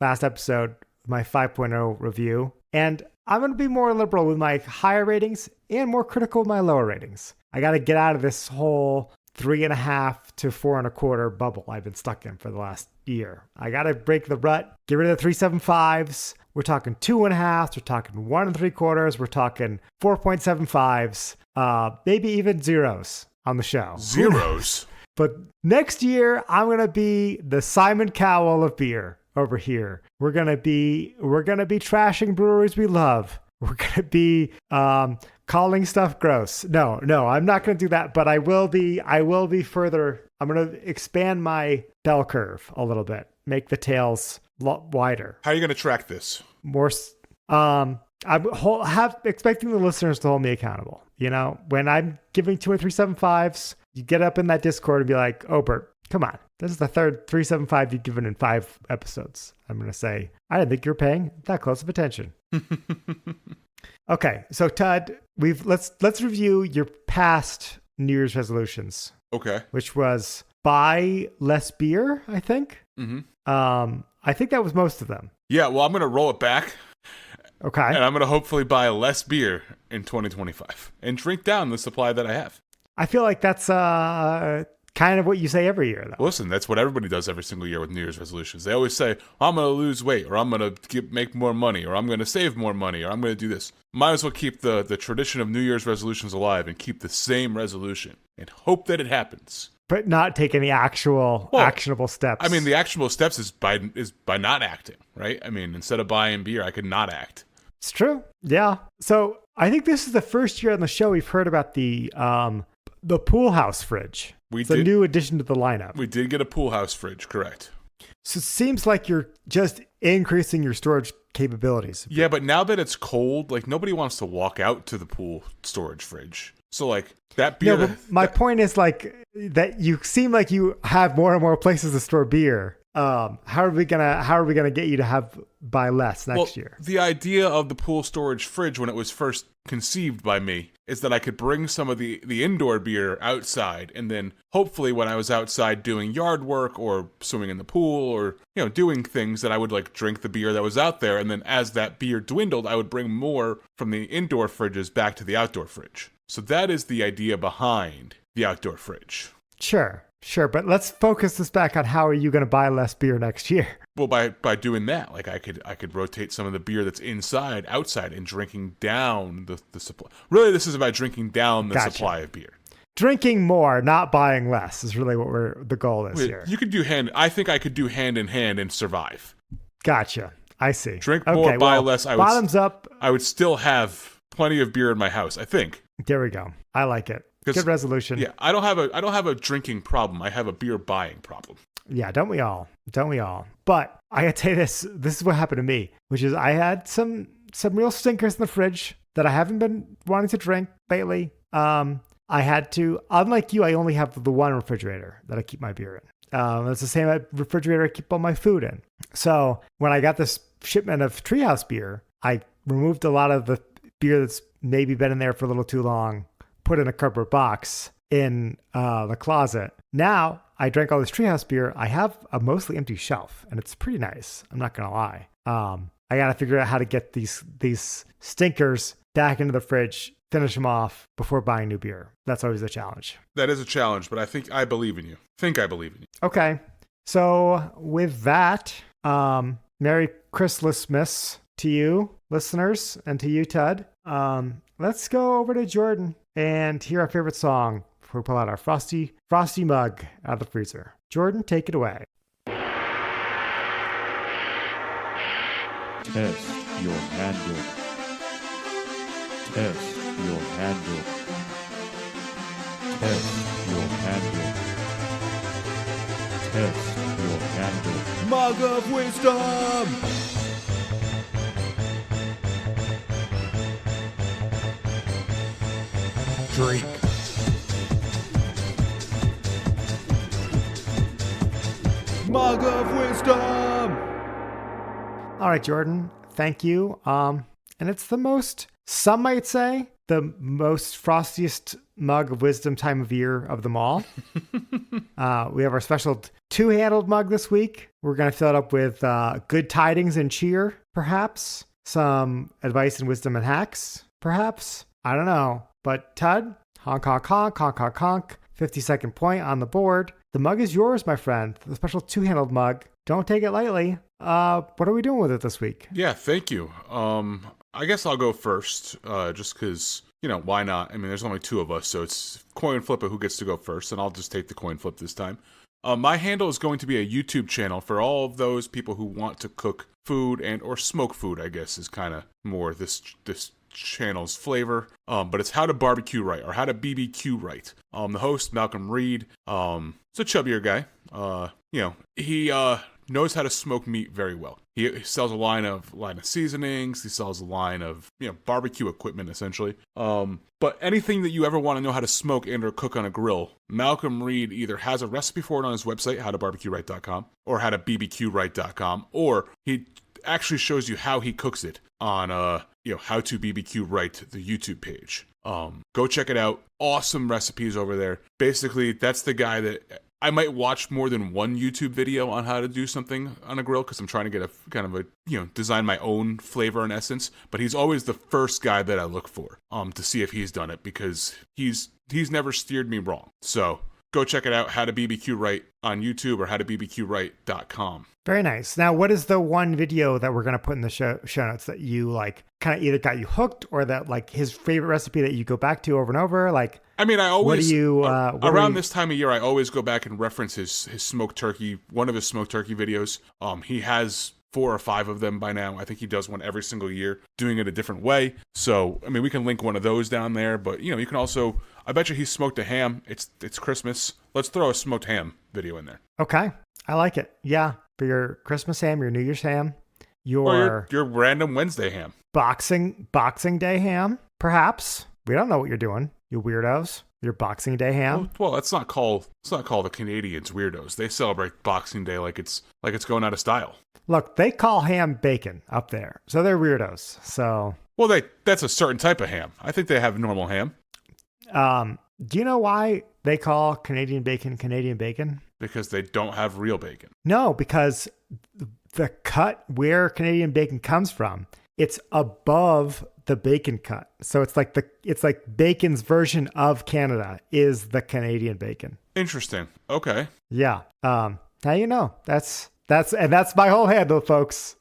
Speaker 2: episode, my 5.0 review, and I'm going to be more liberal with my higher ratings and more critical with my lower ratings. I got to get out of this whole 3.5 to 4.25 bubble I've been stuck in for the last year. I got to break the rut, get rid of the 3.75s. We're talking 2.5s. We're talking 1.75s. We're talking 4.75s. Maybe even zeros on the show.
Speaker 1: Zeros.
Speaker 2: But next year, I'm going to be the Simon Cowell of beer over here. We're going to be trashing breweries we love. We're going to be calling stuff gross. No, I'm not going to do that, but I will be further. I'm going to expand my bell curve a little bit, make the tails wider.
Speaker 1: How are you going to track this?
Speaker 2: More, I'm expecting the listeners to hold me accountable. When I'm giving 2 or 3.75s, you get up in that Discord and be like, Obert, come on. This is the third 3.75 you've given in 5 episodes. I'm going to say, I didn't think you were paying that close of attention. Okay, so Tud, let's review your past New Year's resolutions.
Speaker 1: Okay.
Speaker 2: Which was buy less beer, I think.
Speaker 1: Mm-hmm.
Speaker 2: I think that was most of them.
Speaker 1: Yeah, well, I'm going to roll it back.
Speaker 2: Okay.
Speaker 1: And I'm going to hopefully buy less beer in 2025 and drink down the supply that I have.
Speaker 2: I feel like that's kind of what you say every year, though.
Speaker 1: Listen, that's what everybody does every single year with New Year's resolutions. They always say, I'm going to lose weight, or I'm going to make more money, or I'm going to save more money, or I'm going to do this. Might as well keep the tradition of New Year's resolutions alive and keep the same resolution and hope that it happens.
Speaker 2: But not take any actionable steps.
Speaker 1: I mean, the actionable steps is by not acting, right? I mean, instead of buying beer, I could not act.
Speaker 2: It's true. Yeah. So I think this is the first year on the show we've heard about the pool house fridge. It's a new addition to the lineup.
Speaker 1: We did get a pool house fridge, correct.
Speaker 2: So it seems like you're just increasing your storage capabilities.
Speaker 1: Yeah, but now that it's cold, like nobody wants to walk out to the pool storage fridge. So like that beer.
Speaker 2: No, but my point is like that you seem like you have more and more places to store beer. How are we gonna get you to buy less next year?
Speaker 1: The idea of the pool storage fridge when it was first conceived by me is that I could bring some of the indoor beer outside, and then hopefully when I was outside doing yard work or swimming in the pool or doing things, that I would like drink the beer that was out there, and then as that beer dwindled, I would bring more from the indoor fridges back to the outdoor fridge. So that is the idea behind the outdoor fridge. Sure, but let's focus this back on how are you going to buy less beer next year? Well, by doing that, like I could rotate some of the beer that's outside, and drinking down the supply. Really, this is about drinking down the supply of beer. Drinking more, not buying less, is really what the goal is here. You could do I think I could do hand in hand and survive. Gotcha. I see. Drink more, buy less. Bottoms up. I would still have plenty of beer in my house, I think. There we go. I like it. Good resolution. Yeah, I don't have a drinking problem. I have a beer buying problem. Yeah, don't we all? But I gotta tell you this is what happened to me, which is I had some real stinkers in the fridge that I haven't been wanting to drink lately. I had to, unlike you, I only have the one refrigerator that I keep my beer in. It's the same refrigerator I keep all my food in. So when I got this shipment of Treehouse beer, I removed a lot of the beer that's maybe been in there for a little too long, put in a cardboard box in the closet. Now I drank all this Treehouse beer. I have a mostly empty shelf, and it's pretty nice. I'm not gonna lie. I gotta figure out how to get these stinkers back into the fridge, finish them off before buying new beer. That's always a challenge. That is a challenge, but I believe in you. Okay. So with that,
Speaker 2: Merry Chrisless to you, listeners, and to you, Tud. Let's go over to Jordan and hear our favorite song before we pull out our Frosty mug out of the freezer. Jordan, take it away.
Speaker 3: Test your handle. Test your handle. Test your handle. Test your handle. Mug of wisdom! Drink. Mug of wisdom!
Speaker 2: All right, Jordan, thank you. And it's the most, some might say, the most frostiest mug of wisdom time of year of them all. We have our special two-handled mug this week. We're going to fill it up with good tidings and cheer, perhaps. Some advice and wisdom and hacks, perhaps. I don't know. But Tud, honk, honk, honk, honk, honk, honk. 50-second point on the board. The mug is yours, my friend. The special two-handled mug. Don't take it lightly. What are we doing with it this week?
Speaker 1: Yeah, thank you. I guess I'll go first, just because, why not? I mean, there's only two of us, so it's coin flip of who gets to go first, and I'll just take the coin flip this time. My handle is going to be a YouTube channel for all of those people who want to cook food and or smoke food, I guess, is kind of more this channel's flavor. But it's How to BBQ Right, or How to BBQ Right. The host, Malcolm Reed, is a chubbier guy. He knows how to smoke meat very well. He sells a line of seasonings. He sells a line of barbecue equipment, essentially. But anything that you ever want to know how to smoke and or cook on a grill, Malcolm Reed either has a recipe for it on his website, howtobbqright.com, or howtobbbqright.com, or he actually shows you how he cooks it on How to BBQ Right, the YouTube page. Go check it out. Awesome recipes over there. Basically, that's the guy that I might watch more than one YouTube video on how to do something on a grill, because I'm trying to get a kind of a, design my own flavor and essence. But he's always the first guy that I look for, to see if he's done it, because he's never steered me wrong. So go check it out, How to BBQ Right on YouTube or howtobbbqright.com.
Speaker 2: Very nice. Now, what is the one video that we're going to put in the show notes that you kind of either got you hooked, or that his favorite recipe that you go back to over and over?
Speaker 1: I mean, I always,
Speaker 2: around
Speaker 1: this time of year, I always go back and reference his smoked turkey, one of his smoked turkey videos. He has 4 or 5 of them by now. I think he does one every single year, doing it a different way. So, I mean, we can link one of those down there, but you can also, I bet you he smoked a ham. It's Christmas. Let's throw a smoked ham video in there.
Speaker 2: Okay. I like it. Yeah. For your Christmas ham, your New Year's ham, your
Speaker 1: random Wednesday ham.
Speaker 2: Boxing Day ham, perhaps. We don't know what you're doing, you weirdos. Your Boxing Day ham.
Speaker 1: Well, it's not called the Canadians weirdos. They celebrate Boxing Day like it's going out of style.
Speaker 2: Look, they call ham bacon up there, so they're weirdos. So
Speaker 1: that's a certain type of ham. I think they have normal ham.
Speaker 2: Do you know why they call Canadian bacon?
Speaker 1: Because they don't have real bacon.
Speaker 2: No, because the cut where Canadian bacon comes from, it's above the bacon cut. So it's like bacon's version of Canada is the Canadian bacon.
Speaker 1: Interesting. Okay.
Speaker 2: Yeah. Now you know. That's my whole handle, folks.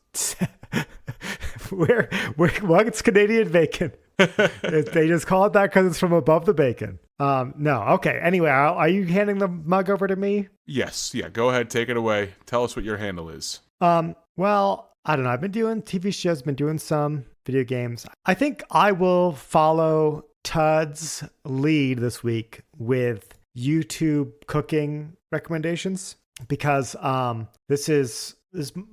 Speaker 2: What's Canadian bacon? They just call it that because it's from above the bacon. No. Okay. Anyway, are you handing the mug over to me?
Speaker 1: Yes. Yeah. Go ahead. Take it away. Tell us what your handle is.
Speaker 2: Well, I don't know. I've been doing TV shows, been doing some video games. I think I will follow Tud's lead this week with YouTube cooking recommendations, because this is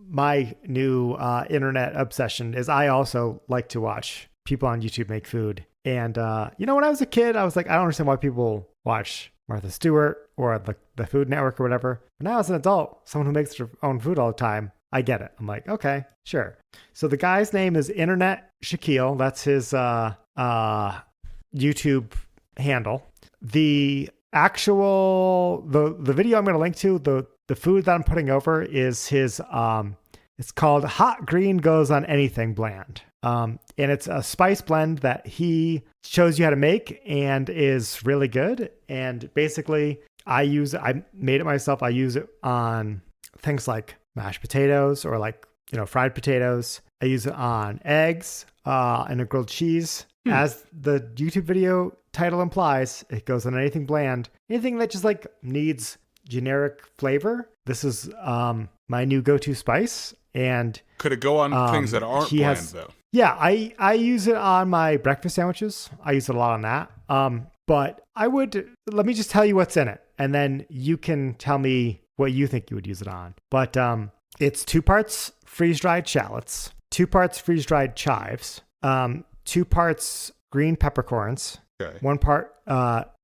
Speaker 2: my new internet obsession. Is I also like to watch people on YouTube make food. And, when I was a kid, I was like, I don't understand why people watch Martha Stewart or the Food Network or whatever. But now as an adult, someone who makes their own food all the time, I get it. I'm like, okay, sure. So the guy's name is Internet Shaquille. That's his YouTube handle. The actual, the video I'm going to link to, the food that I'm putting over is his, it's called Hot Green Goes on Anything Bland. And it's a spice blend that he shows you how to make and is really good. And basically I made it myself. I use it on things like mashed potatoes or fried potatoes. I use it on eggs and a grilled cheese. As the YouTube video title implies, it goes on anything bland, anything that just like needs generic flavor. This is my new go-to spice. And
Speaker 1: could it go on things that aren't bland though?
Speaker 2: Yeah, I use it on my breakfast sandwiches. I use it a lot on that. But let me just tell you what's in it, and then you can tell me what you think you would use it on. But it's 2 parts freeze-dried shallots, 2 parts freeze-dried chives, 2 parts green peppercorns,
Speaker 1: okay.
Speaker 2: 1 part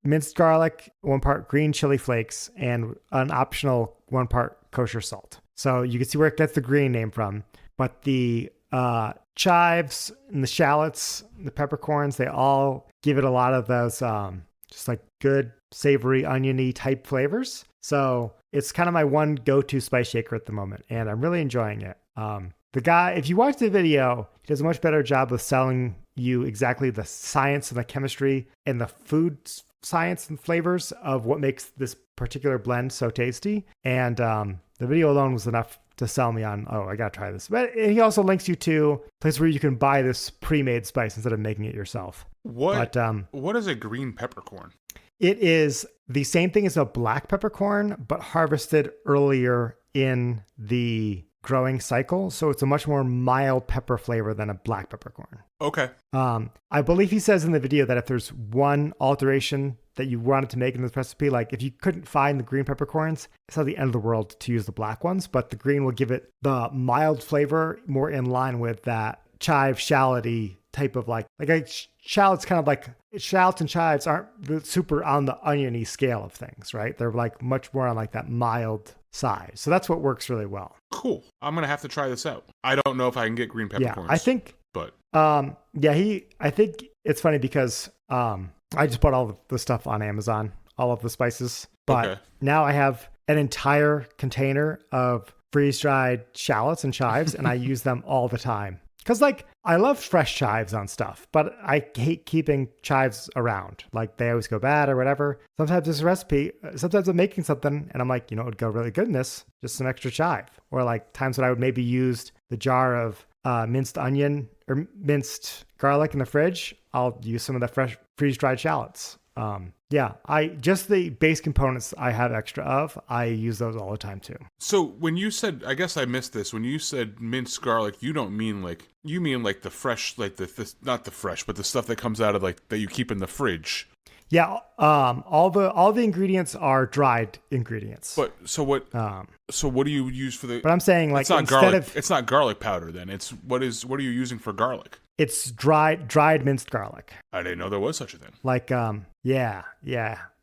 Speaker 2: minced garlic, 1 part green chili flakes, and an optional 1 part kosher salt. So you can see where it gets the green name from. But the chives and the shallots, the peppercorns, they all give it a lot of those just like good savory oniony type flavors. So it's kind of my one go-to spice shaker at the moment, and I'm really enjoying it. The guy, if you watch the video, he does a much better job of selling you exactly the science and the chemistry and the food science and flavors of what makes this particular blend so tasty. And the video alone was enough to sell me on, I gotta try this. But he also links you to a place where you can buy this pre-made spice instead of making it yourself.
Speaker 1: What is a green peppercorn?
Speaker 2: It is the same thing as a black peppercorn, but harvested earlier in the growing cycle. So it's a much more mild pepper flavor than a black peppercorn.
Speaker 1: Okay.
Speaker 2: I believe he says in the video that if there's one alteration that you wanted to make in this recipe, like if you couldn't find the green peppercorns, it's not the end of the world to use the black ones, but the green will give it the mild flavor more in line with that chive shalloty type of like shallots kind of like shallots and chives aren't super on the oniony scale of things, right? They're like much more on like that mild side. So that's what works really well.
Speaker 1: Cool. I'm going to have to try this out. I don't know if I can get green peppercorns.
Speaker 2: Yeah, I think,
Speaker 1: but
Speaker 2: I think it's funny because I just bought all the stuff on Amazon, all of the spices, but now I have an entire container of freeze-dried shallots and chives, and I use them all the time. Because, like, I love fresh chives on stuff, but I hate keeping chives around. Like, they always go bad or whatever. Sometimes this recipe, sometimes I'm making something, and I'm like, it would go really good in this, just some extra chive. Or, like, times when I would maybe use the jar of minced onion or minced garlic in the fridge, I'll use some of the fresh freeze-dried shallots. Just the base components I have extra of, I use those all the time too.
Speaker 1: So when you said, I guess I missed this, when you said minced garlic, you don't mean you mean the fresh, like not the fresh, but the stuff that comes out of that you keep in the fridge.
Speaker 2: Yeah, all the ingredients are dried ingredients.
Speaker 1: But so what do you use for the?
Speaker 2: But I'm saying
Speaker 1: it's not garlic. It's not garlic powder then. It's what are you using for garlic?
Speaker 2: It's dried minced garlic.
Speaker 1: I didn't know there was such a thing.
Speaker 2: Like yeah,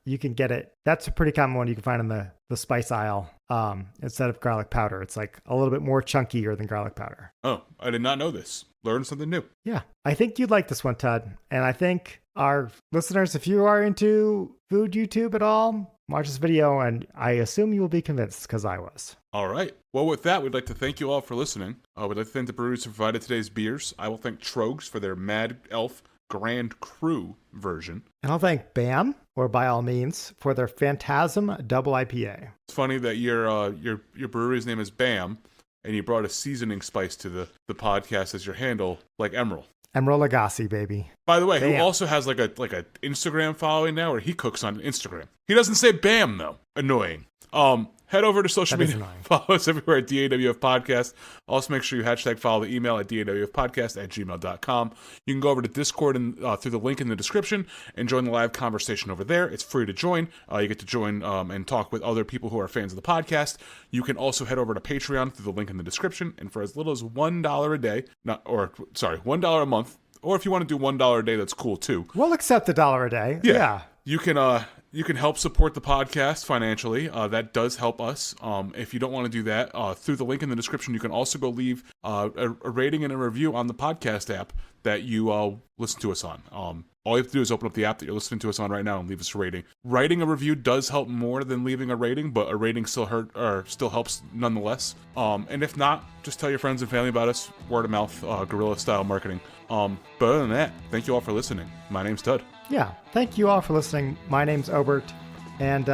Speaker 2: you can get it. That's a pretty common one you can find in the spice aisle. Instead of garlic powder, it's like a little bit more chunkier than garlic powder.
Speaker 1: Oh, I did not know this. Learn something new.
Speaker 2: Yeah, I think you'd like this one, Tud. And I think our listeners, if you are into food YouTube at all, watch this video, and I assume you will be convinced because I was.
Speaker 1: All right. Well, with that, we'd like to thank you all for listening. We'd like to thank the breweries who provided today's beers. I will thank Trogs for their Mad Elf Grand Cru version.
Speaker 2: And I'll thank BAM, or By All Means, for their Phantasm Double IPA.
Speaker 1: It's funny that your brewery's name is BAM, and you brought a seasoning spice to the podcast as your handle, like Emerald.
Speaker 2: Emerald Lagasse, baby.
Speaker 1: By the way, who also has like a Instagram following now, where he cooks on Instagram. He doesn't say BAM though. Annoying. Head over to social media. Follow us everywhere at DAWF Podcast. Also, make sure you follow the email at DAWFpodcast@gmail.com. You can go over to Discord and through the link in the description and join the live conversation over there. It's free to join. You get to join and talk with other people who are fans of the podcast. You can also head over to Patreon through the link in the description. And for as little as $1 a day, $1 a month, or if you want to do $1 a day, that's cool too.
Speaker 2: We'll accept $1 a day. Yeah.
Speaker 1: You can help support the podcast financially. That does help us. If you don't want to do that, through the link in the description, you can also go leave a rating and a review on the podcast app that you listen to us on. All you have to do is open up the app that you're listening to us on right now and leave us a rating. Writing a review does help more than leaving a rating, but a rating still helps nonetheless. And if not, just tell your friends and family about us. Word of mouth, guerrilla style marketing. But other than that, thank you all for listening. My name's Tud.
Speaker 2: Yeah, thank you all for listening. My name's Obert, and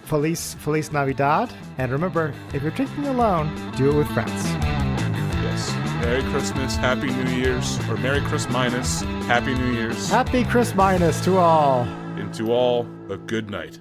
Speaker 2: Feliz Navidad. And remember, if you're drinking alone, do it with friends.
Speaker 1: Yes. Merry Christmas, Happy New Year's, or Merry Christmas, Happy New Year's,
Speaker 2: Happy Christmas to all.
Speaker 1: and to all a good night.